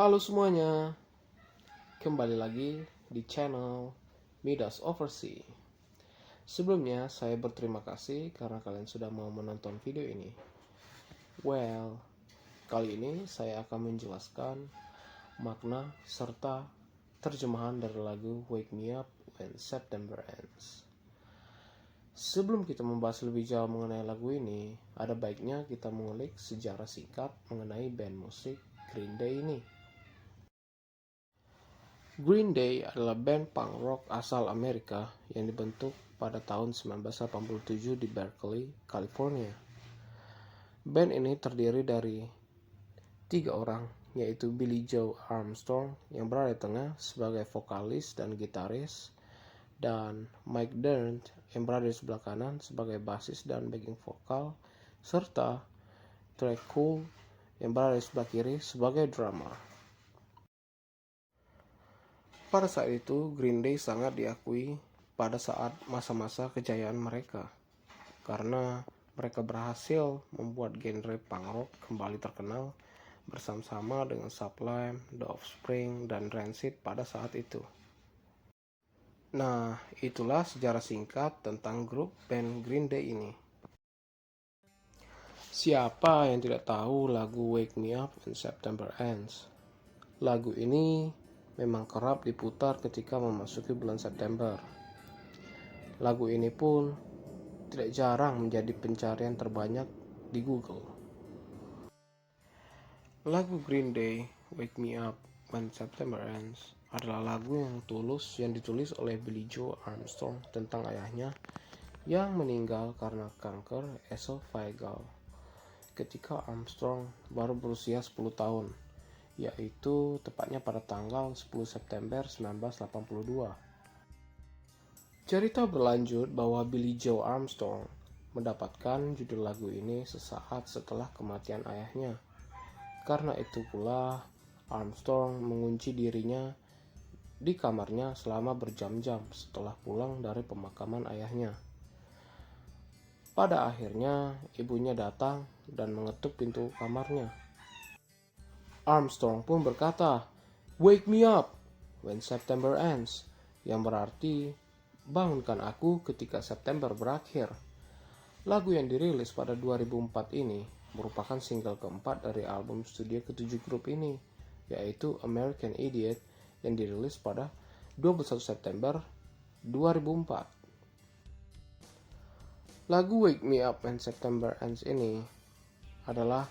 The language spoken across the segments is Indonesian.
Halo semuanya, kembali lagi di channel Midas Oversea. Sebelumnya saya berterima kasih karena kalian sudah mau menonton video ini. Well, kali ini saya akan menjelaskan makna serta terjemahan dari lagu Wake Me Up When September Ends. Sebelum kita membahas lebih jauh mengenai lagu ini, ada baiknya kita mengulik sejarah singkat mengenai band musik Green Day ini. Green Day adalah band punk rock asal Amerika yang dibentuk pada tahun 1987 di Berkeley, California. Band ini terdiri dari 3 orang, yaitu Billie Joe Armstrong yang berada di tengah sebagai vokalis dan gitaris, dan Mike Dirnt yang berada di sebelah kanan sebagai basis dan backing vokal, serta Trey Cool yang berada di sebelah kiri sebagai drummer. Pada saat itu, Green Day sangat diakui pada saat masa-masa kejayaan mereka, karena mereka berhasil membuat genre punk rock kembali terkenal bersama-sama dengan Sublime, The Offspring, dan Rancid pada saat itu. Nah, itulah sejarah singkat tentang grup band Green Day ini. Siapa yang tidak tahu lagu Wake Me Up When September Ends? Lagu ini memang kerap diputar ketika memasuki bulan September. Lagu ini pun tidak jarang menjadi pencarian terbanyak di Google. Lagu Green Day, Wake Me Up When September Ends, adalah lagu yang tulus yang ditulis oleh Billie Joe Armstrong tentang ayahnya yang meninggal karena kanker esophageal ketika Armstrong baru berusia 10 tahun, yaitu tepatnya pada tanggal 10 September 1982. Cerita berlanjut bahwa Billie Joe Armstrong mendapatkan judul lagu ini sesaat setelah kematian ayahnya. Karena itu pula Armstrong mengunci dirinya di kamarnya selama berjam-jam setelah pulang dari pemakaman ayahnya. Pada akhirnya ibunya datang dan mengetuk pintu kamarnya. Armstrong pun berkata, "Wake me up when September ends," yang berarti bangunkan aku ketika September berakhir. Lagu yang dirilis pada 2004 ini merupakan single keempat dari album studio ke-7 grup ini, yaitu American Idiot yang dirilis pada 21 September 2004. Lagu Wake Me Up When September Ends ini adalah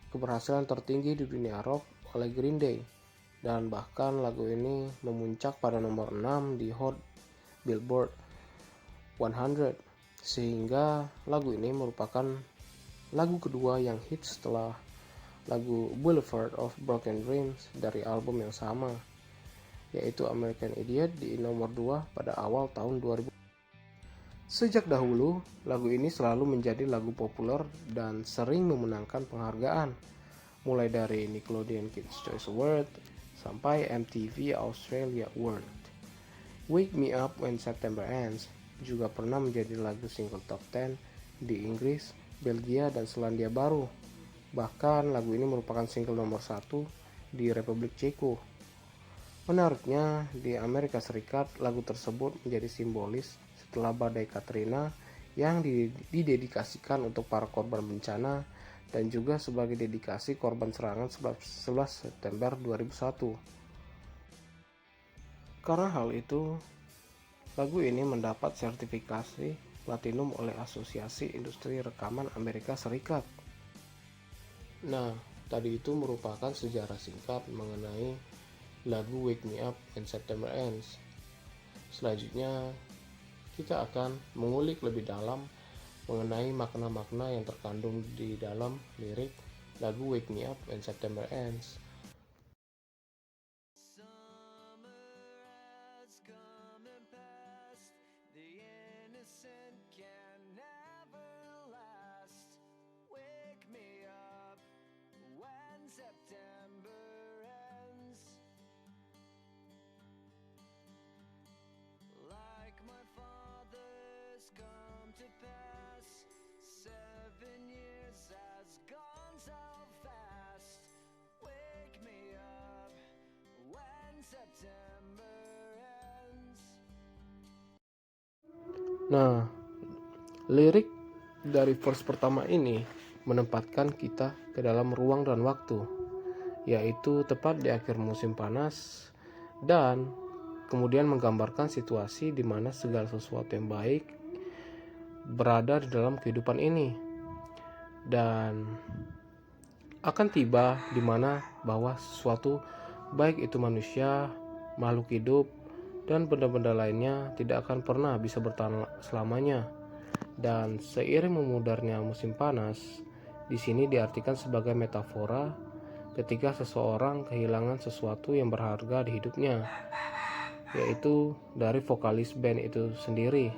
keberhasilan tertinggi di dunia rock oleh Green Day, dan bahkan lagu ini memuncak pada nomor 6 di Hot Billboard 100, sehingga lagu ini merupakan lagu kedua yang hits setelah lagu Boulevard of Broken Dreams dari album yang sama, yaitu American Idiot di nomor 2 pada awal tahun 2000. Sejak dahulu, lagu ini selalu menjadi lagu populer dan sering memenangkan penghargaan, mulai dari Nickelodeon Kids' Choice Award sampai MTV Australia Award. Wake Me Up When September Ends juga pernah menjadi lagu single top 10 di Inggris, Belgia, dan Selandia Baru. Bahkan lagu ini merupakan single nomor 1 di Republik Ceko. Menariknya, di Amerika Serikat lagu tersebut menjadi simbolis setelah badai Katrina yang didedikasikan untuk para korban bencana dan juga sebagai dedikasi korban serangan 11 September 2001. Karena hal itu, lagu ini mendapat sertifikasi platinum oleh Asosiasi Industri Rekaman Amerika Serikat. Nah, tadi itu merupakan sejarah singkat mengenai lagu Wake Me Up When September Ends. Selanjutnya, kita akan mengulik lebih dalam mengenai makna-makna yang terkandung di dalam lirik lagu Wake Me Up When September Ends. Nah, lirik dari verse pertama ini menempatkan kita ke dalam ruang dan waktu, yaitu tepat di akhir musim panas, dan kemudian menggambarkan situasi di mana segala sesuatu yang baik berada di dalam kehidupan ini, dan akan tiba di mana bahwa sesuatu, baik itu manusia, makhluk hidup, dan benda-benda lainnya tidak akan pernah bisa bertahan selamanya. Dan seiring memudarnya musim panas, di sini diartikan sebagai metafora ketika seseorang kehilangan sesuatu yang berharga di hidupnya, yaitu dari vokalis band itu sendiri.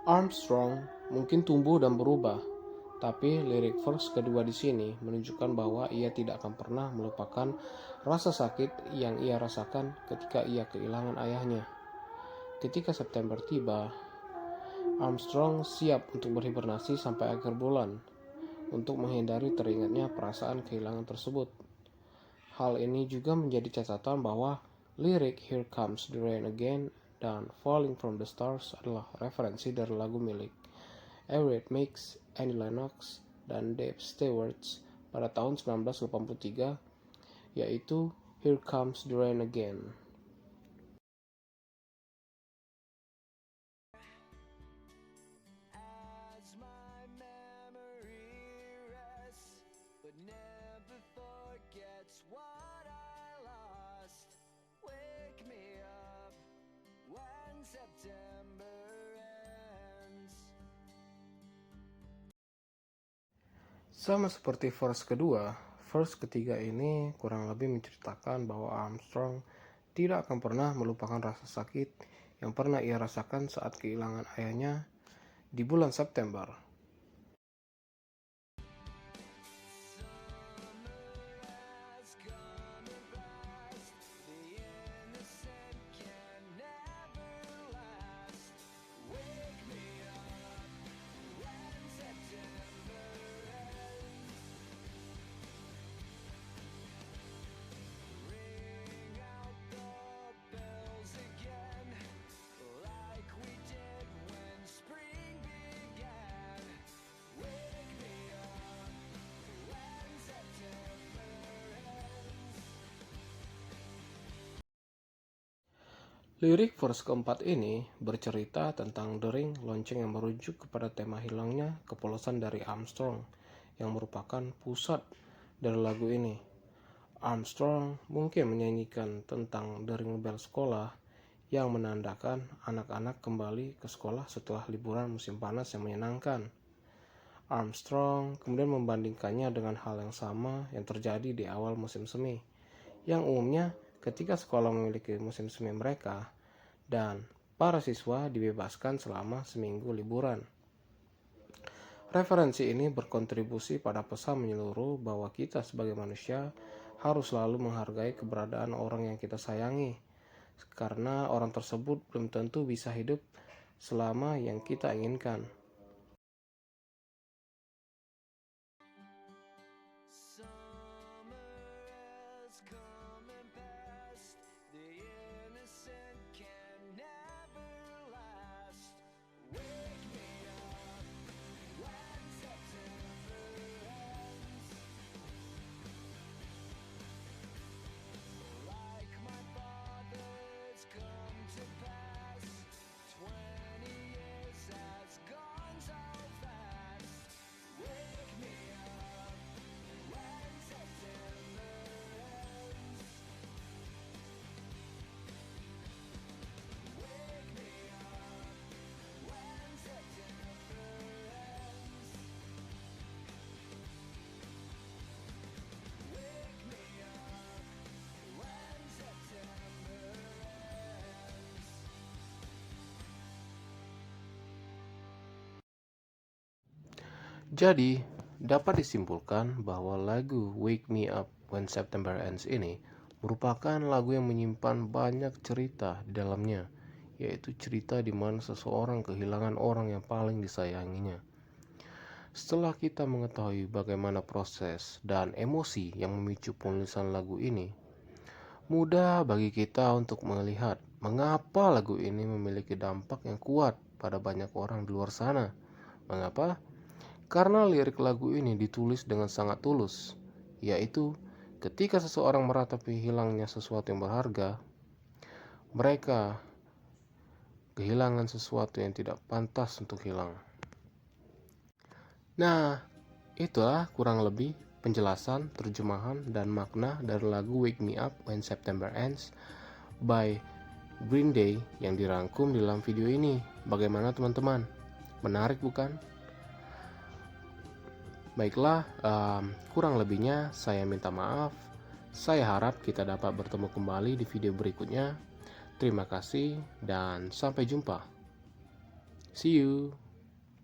Armstrong mungkin tumbuh dan berubah, tapi lirik verse kedua di sini menunjukkan bahwa ia tidak akan pernah melupakan rasa sakit yang ia rasakan ketika ia kehilangan ayahnya. Ketika September tiba, Armstrong siap untuk berhibernasi sampai akhir bulan untuk menghindari teringatnya perasaan kehilangan tersebut. Hal ini juga menjadi catatan bahwa lirik Here Comes the Rain Again dan Falling from the Stars adalah referensi dari lagu milik Everett Mix, Annie Lennox, dan Dave Stewart pada tahun 1983, yaitu Here Comes the Rain Again. Sama seperti verse kedua, verse ketiga ini kurang lebih menceritakan bahwa Armstrong tidak akan pernah melupakan rasa sakit yang pernah ia rasakan saat kehilangan ayahnya di bulan September. Lirik verse keempat ini bercerita tentang dering lonceng yang merujuk kepada tema hilangnya kepolosan dari Armstrong, yang merupakan pusat dari lagu ini. Armstrong mungkin menyanyikan tentang dering bel sekolah yang menandakan anak-anak kembali ke sekolah setelah liburan musim panas yang menyenangkan. Armstrong kemudian membandingkannya dengan hal yang sama yang terjadi di awal musim semi, yang umumnya ketika sekolah memiliki musim semi mereka dan para siswa dibebaskan selama seminggu liburan. Referensi ini berkontribusi pada pesan menyeluruh bahwa kita sebagai manusia harus selalu menghargai keberadaan orang yang kita sayangi, karena orang tersebut belum tentu bisa hidup selama yang kita inginkan. Jadi, dapat disimpulkan bahwa lagu Wake Me Up When September Ends ini merupakan lagu yang menyimpan banyak cerita di dalamnya, yaitu cerita di mana seseorang kehilangan orang yang paling disayanginya. Setelah kita mengetahui bagaimana proses dan emosi yang memicu penulisan lagu ini, mudah bagi kita untuk melihat mengapa lagu ini memiliki dampak yang kuat pada banyak orang di luar sana. Mengapa? Karena lirik lagu ini ditulis dengan sangat tulus, yaitu ketika seseorang meratapi hilangnya sesuatu yang berharga, mereka kehilangan sesuatu yang tidak pantas untuk hilang. Nah, itulah kurang lebih penjelasan, terjemahan, dan makna dari lagu Wake Me Up When September Ends by Green Day yang dirangkum dalam video ini. Bagaimana teman-teman? Menarik bukan? Baiklah, kurang lebihnya saya minta maaf. Saya harap kita dapat bertemu kembali di video berikutnya. Terima kasih dan sampai jumpa. See you.